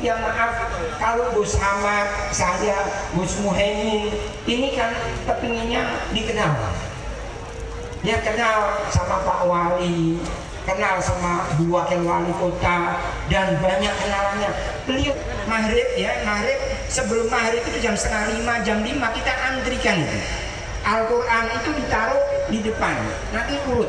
Ya maaf, kalau Gus Ahmad, saya, Gus Muhaimin, ini kan kepinginnya dikenal. Dia kenal sama Pak Wali, kenal sama Bu Wakil Wali Kota, dan banyak kenalannya. Beliau maghrib ya, maghrib sebelum maghrib itu jam 4:30, jam 5 kita antrikan itu. Al-Quran itu ditaruh di depan, nanti urut.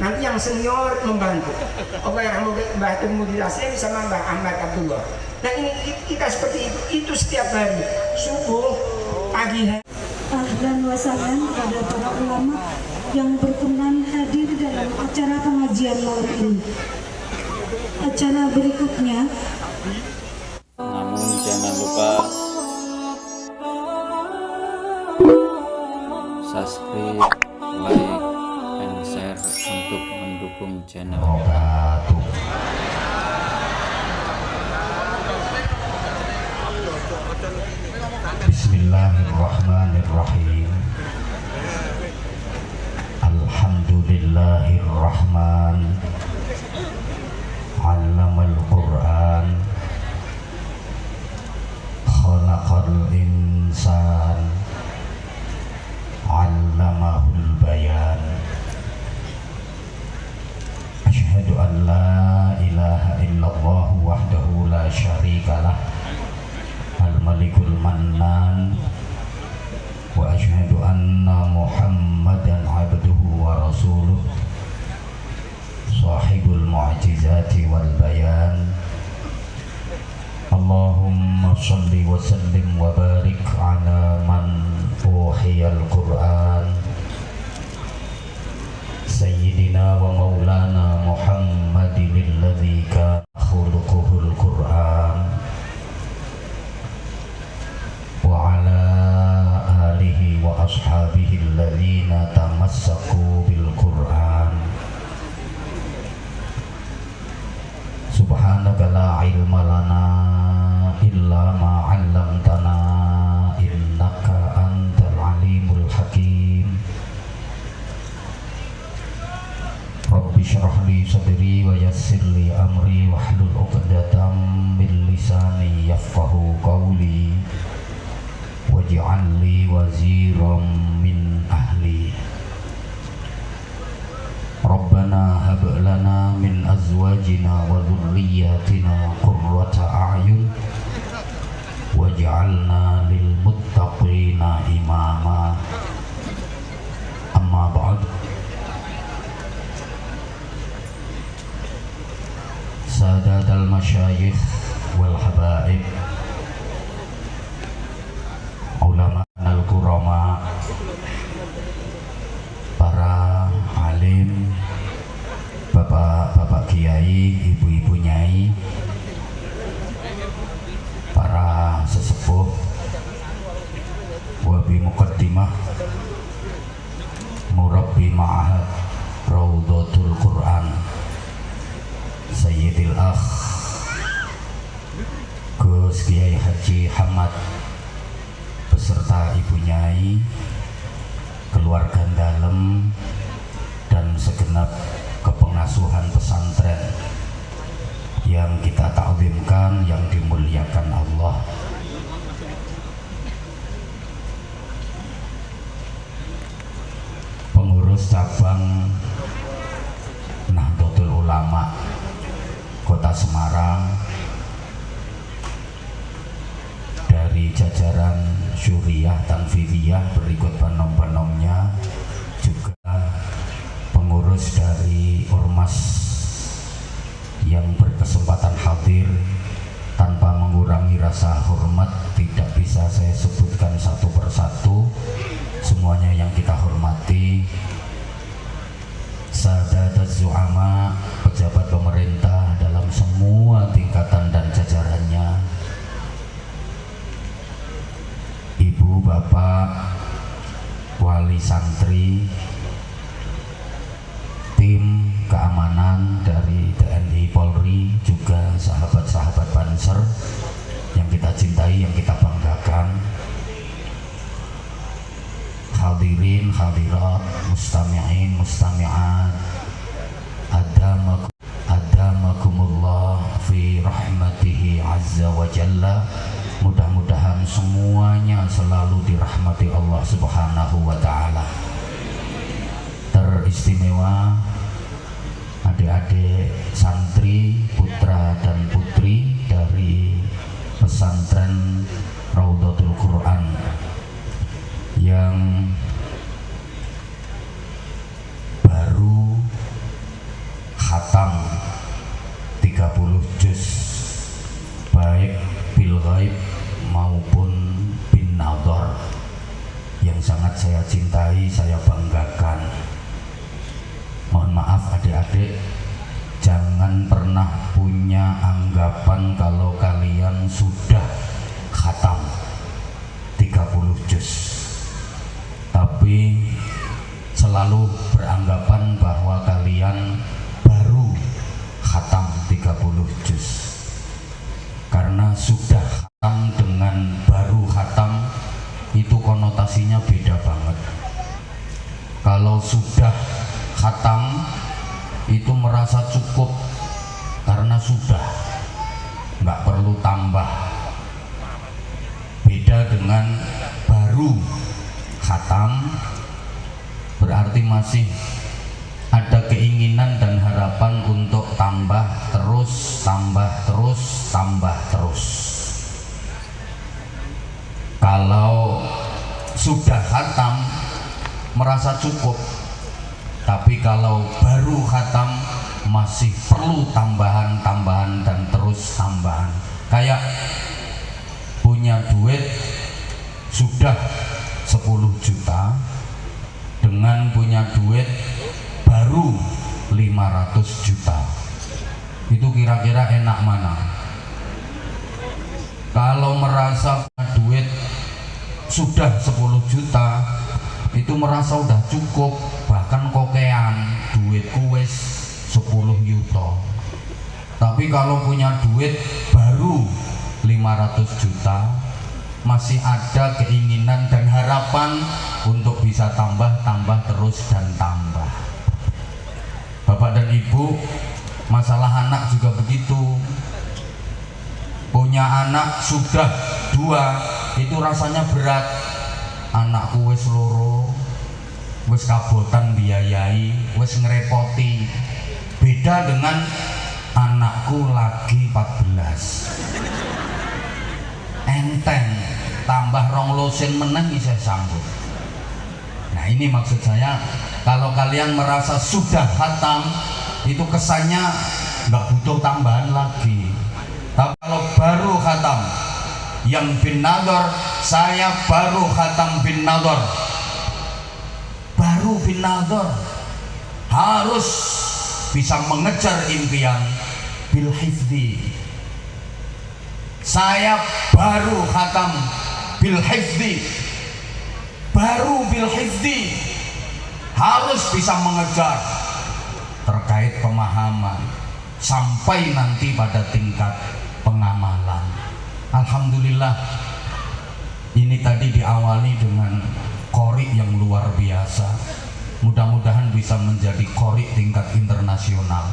Nanti yang senior membantu. Allah yang membantu Mudirasnya sama Mbak Ahmad Abdullah. Nah ini kita seperti itu setiap hari, subuh, pagi hari. Ahlan wa sahlan kepada para ulama yang berkenan hadir dalam acara pengajian malam ini. Acara berikutnya. Namun jangan lupa subscribe, like, and share untuk mendukung channel kita. Bismillahirrahmanirrahim. Alhamdulillahirrahman. Allamal Qur'an. Khalaqal insan. Allamahul bayan. Asyhadu an la ilaha illallah wahdahu la syarikalah. Al-Malikul Mannan. Wa asyhadu anna Muhammadan abduhu wa rasuluh. Sahibul mu'jizati wal bayan. Allahumma salli wa sallim wa barik ala man uhiyal Qur'an. Sayyidina wa maulana Muhammadin alladhi kana khuluquhul Qur'an. Wa ala alihi wa ashabihi alladhina tamassaku bil Qur'an. Subhanaka la ilma lana illa ma 'allamtana innaka antal alimul hakim. Rabbi shrah li sadri wa yassir li amri wahlul 'uqdatam min lisani yafqahu qawli waj'al li waziran min ahli. Rabbana hab lana min azwajina wa dhurriyyatina qurrata a'yun waj'alna lil muttaqina imama. Amma ba'd. Sadatul masyayikh wal habaib, ulama al-kurama, para alim, bapak-bapak kiai, ibu-ibu nyai, para sesepuh, wabi muqaddimah, murabbi ma'ahad Raudhatul Quran, Sayyidil Akh Gus Kiai Haji Hamad beserta ibu nyai, keluarga dalem, dan segenap kepengasuhan pesantren yang kita ta'zimkan, yang dimuliakan Allah. Pengurus cabang Nahdlatul Ulama Kota Semarang dari jajaran Syuriah Tanfidiyah berikut penom-penomnya, juga pengurus dari ormas yang berkesempatan hadir. Tanpa mengurangi rasa hormat, tidak bisa saya sebutkan satu persatu, semuanya yang kita hormati. Sahadat Zu'ama, pejabat pemerintah dalam semua tingkatan dan jajarannya, ibu, bapak, wali santri, tim keamanan dari TNI Polri, juga sahabat-sahabat Banser yang kita cintai, yang kita banggakan, hadirin, hadirat, mustami'in, mustami'at, adamakumullah fi rahmatihi azza semuanya selalu dirahmati Allah Subhanahu wa Ta'ala. Teristimewa adik-adik santri, putra dan putri dari pesantren Raudhatul Quran yang baru khatam 30 juz baik bil ghaib maupun bin nadhar, yang sangat saya cintai, saya banggakan. Mohon maaf adik-adik, jangan pernah punya anggapan kalau kalian sudah khatam 30 juz, tapi selalu beranggapan bahwa kalian baru khatam 30 juz. Karena sudah khatam dengan baru khatam itu konotasinya beda banget. Kalau sudah khatam itu merasa cukup karena sudah, nggak perlu tambah. Beda dengan baru khatam, berarti masih ada keinginan dan harapan untuk tambah terus, tambah terus, tambah terus. Kalau sudah khatam merasa cukup, tapi kalau baru khatam masih perlu tambahan, tambahan dan terus tambahan. Kayak punya duit sudah 10 juta dengan punya duit baru 500 juta, itu kira-kira enak mana? Kalau merasa duit sudah 10 juta itu merasa udah cukup, bahkan kokean duitku wis 10 yuto. Tapi kalau punya duit baru 500 juta masih ada keinginan dan harapan untuk bisa tambah, tambah terus dan tambah. Bapak dan Ibu, masalah anak juga begitu. Punya anak sudah 2 itu rasanya berat. Anakku wis loro, wis kabotan biayai, wis ngerepoti. Beda dengan anakku lagi 14, enteng, tambah rong losin meneh bisa sanggup. Nah ini maksud saya, kalau kalian merasa sudah khatam itu kesannya nggak butuh tambahan lagi. Tapi kalau baru khatam yang bin nadhar, saya baru khatam bin nadhar, baru bin nadhar harus bisa mengejar impian bil hifdi. Saya baru khatam bil hifdi, baru bil hifdi harus bisa mengejar terkait pemahaman sampai nanti pada tingkat pengamalan. Alhamdulillah, ini tadi diawali dengan qori yang luar biasa. Mudah-mudahan bisa menjadi qori tingkat internasional.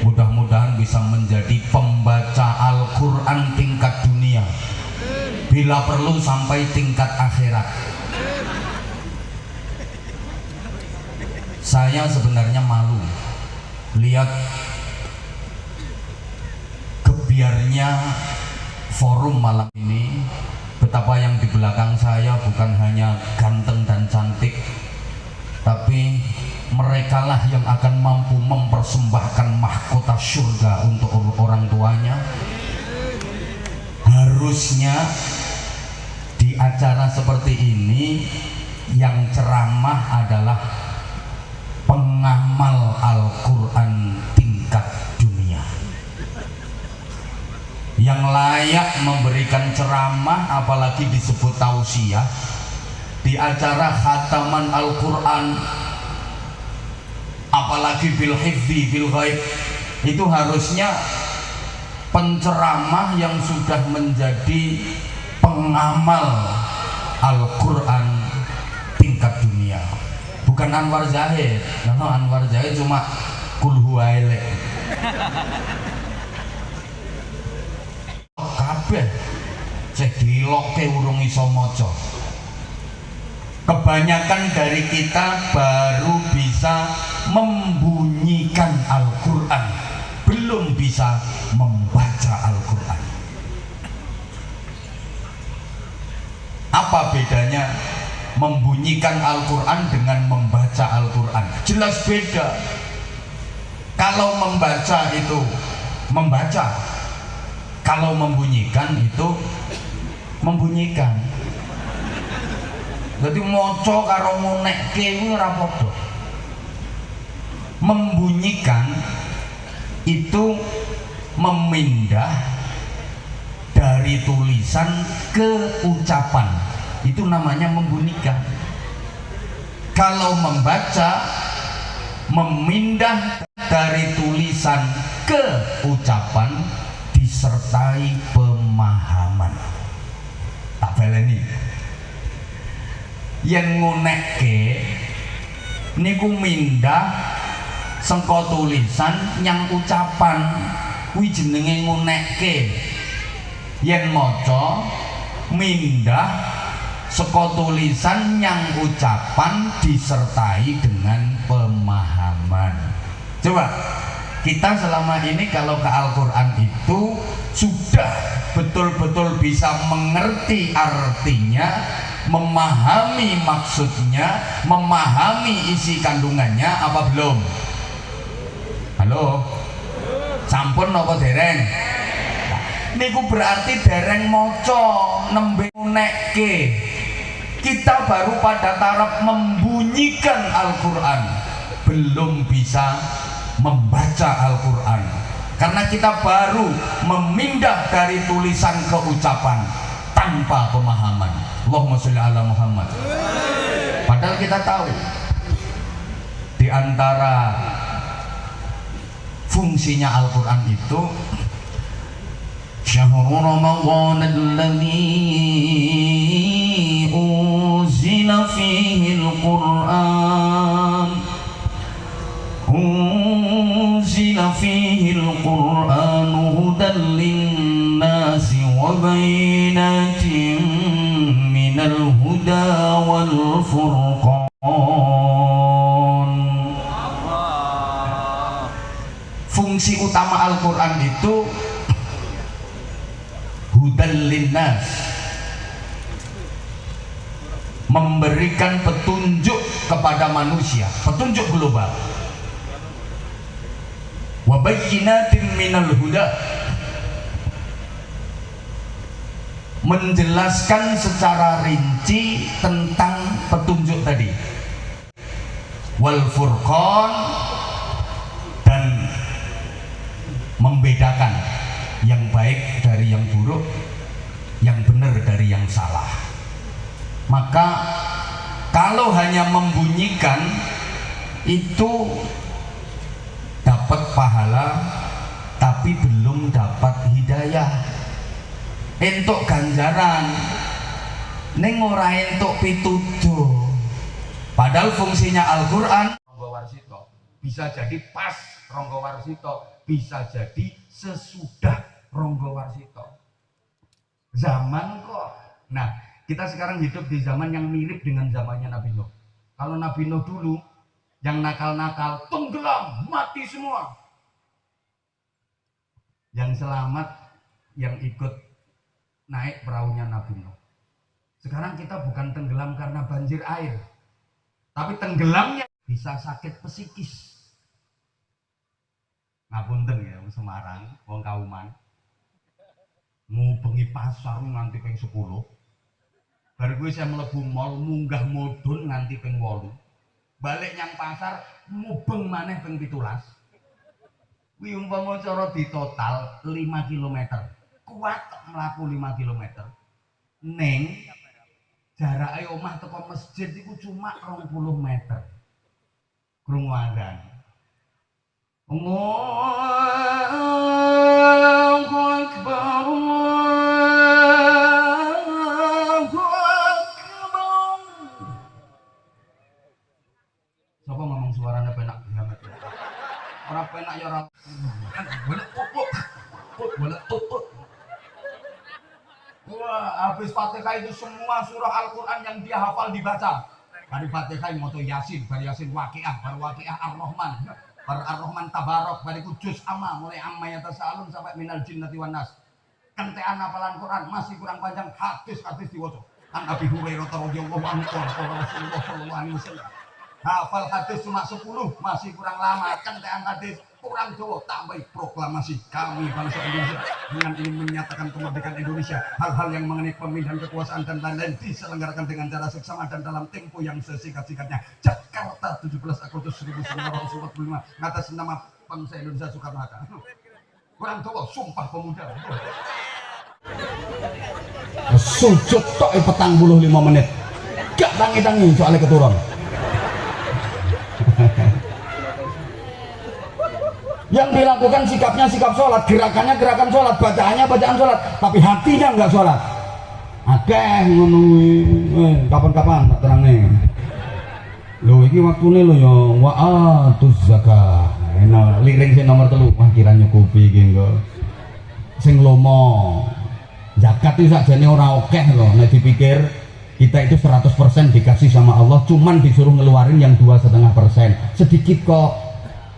Mudah-mudahan bisa menjadi pembaca Al-Quran tingkat dunia, bila perlu sampai tingkat akhirat. Saya sebenarnya malu lihat kebiarnya forum malam ini. Betapa yang di belakang saya bukan hanya ganteng dan cantik, tapi merekalah yang akan mampu mempersembahkan mahkota surga untuk orang tuanya. Harusnya di acara seperti ini yang ceramah adalah pengamal Al-Quran tingkat dunia, yang layak memberikan ceramah, apalagi disebut tausiah di acara khataman Al-Quran, apalagi bil hifdi bil ghaib. Itu harusnya penceramah yang sudah menjadi pengamal Al-Quran tingkat dunia, bukan Anwar Zahid. Karena Anwar Zahid cuma kulhuaile kabeh cek dilokke urung iso maca. Kebanyakan dari kita baru bisa membunyikan Al-Quran, belum bisa membaca Al-Quran. Apa bedanya membunyikan Al-Quran dengan membaca Al-Quran? Jelas beda. Kalau membaca itu membaca, kalau membunyikan itu membunyikan. Jadi moco karo ngunekke kuwi ora padha. Membunyikan itu memindah dari tulisan ke ucapan. Itu namanya membunyikan. Kalau membaca memindah dari tulisan ke ucapan disertai pemahaman. Tak baleni. Yen ngunekke niku mindah sengko tulisan nyang ucapan, kuwi jenenge ngunekke. Yen maca mindah saka tulisan nyang ucapan disertai dengan pemahaman. Coba kita selama ini kalau ke Al-Quran itu sudah betul-betul bisa mengerti artinya, memahami maksudnya, memahami isi kandungannya apa belum? Halo? Sampun apa dereng? Niku berarti dereng moco nembe ngunekke. Kita baru pada taraf membunyikan Al-Quran, belum bisa membaca Al-Quran, karena kita baru memindah dari tulisan ke ucapan tanpa pemahaman. Allahumma sholli ala Muhammad. Padahal kita tahu di antara fungsinya Al-Quran itu syahrul Ramadan alladzi unzila fihi al-Qur'an unzila fihi al-Qur'an hudan lin-nasi wa bayyinatin minal huda wal furqan. Fungsi utama Al-Quran itu hudan linnas, memberikan petunjuk kepada manusia, petunjuk global. Wa bayyinatin minal huda, menjelaskan secara rinci tentang petunjuk tadi. Wal furqan, dan membedakan yang baik dari yang buruk, yang benar dari yang salah. Maka kalau hanya membunyikan itu dapat pahala tapi belum dapat hidayah, entuk ganjaran ning ora entuk pituduh. Padahal fungsinya Al-Quran Ronggo Warsito bisa jadi pas Ronggo Warsito, bisa jadi sesudah Ronggo Warsito. Zaman kok. Nah, kita sekarang hidup di zaman yang mirip dengan zamannya Nabi Nuh. Kalau Nabi Nuh dulu yang nakal-nakal tenggelam, mati semua. Yang selamat yang ikut naik perahunya Nabi Nuh. Sekarang kita bukan tenggelam karena banjir air, tapi tenggelamnya bisa sakit psikis. Ngapunten ya, wong Semarang, wong Kauman, ngubengi pasar nganti ping 10. Bar kuwi saya mlebu mall munggah mudhun nganti ping 8. Balik nyang pasar mubeng maneh ping 17. Kuwi umpama cara ditotal 5 km. Kuat mlaku 5 km. Ning jarake omah teko masjid iku cuma 20 meter. Krungu adzan. Allahu Akbar, Allahu Akbar. Siapa ngomong suaranya penak banget? Orang penak ya orang. Boleh tutut. Wah, habis Fatihah itu semua surah Al-Quran yang dia hafal dibaca. Dari Fatihah moto Yasin, dari Yasin Waqiah, baru Waqiah Ar-Rahman, baru Ar-Rahman Tabarok, dari Juz Amma, mulai Amma Yatasaalun sampai Minal Jinnati wan Nas. Kentean hafalan Quran masih kurang panjang, hadis diwaca. An Abi Hurairah radhiyallahu anhu qala Rasulullah sallallahu alaihi wasallam. Hafal hadis cuma 10, masih kurang lama. Kentean hadis kurang jauh, tambah proklamasi kami bangsa Indonesia dengan ingin menyatakan kemerdekaan Indonesia. Hal-hal yang mengenai pemilihan kekuasaan dan lain-lain diselenggarakan dengan cara seksama dan dalam tempo yang sesingkat-singkatnya. Jakarta 17 Agustus 1945 atas nama bangsa Indonesia Soekarno-Hatta. Kurang jauh, sumpah pemuda. Sujud tok 45 menit. Gak tangi-tangi soalnya keturun. Yang dilakukan sikapnya sikap sholat, gerakannya gerakan sholat, bacaannya bacaan sholat, tapi hatinya nggak sholat. Akeh ngono kapan-kapan tak terang nih. Lo iki waktune lo ya wa'atuz zakah. Enak liring sing nomor 3. Wah kira nyukupi iki engko. Sing lomo. Zakat itu sakjane ora akeh lho nek dipikir kita itu 100% dikasih sama Allah, cuman disuruh ngeluarin yang 2,5%. Sedikit kok.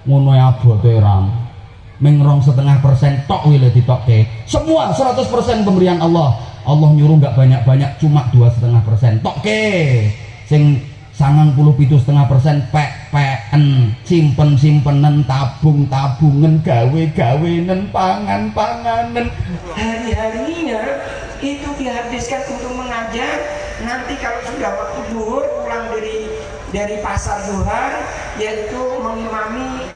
Ngono ya abote ram meng 2,5% tok wile ditokke. Semua 100% pemberian Allah. Allah nyuruh nggak banyak-banyak, cuma 2,5% tokke. Sing 97,5% pek-peken, simpen-simpenan, tabung-tabungan, gawe-gawenen, pangan-panganen. Hari-harinya itu dihabiskan untuk mengajar. Nanti kalau sudah waktu zuhur pulang dari pasar zuhur, yaitu mengimami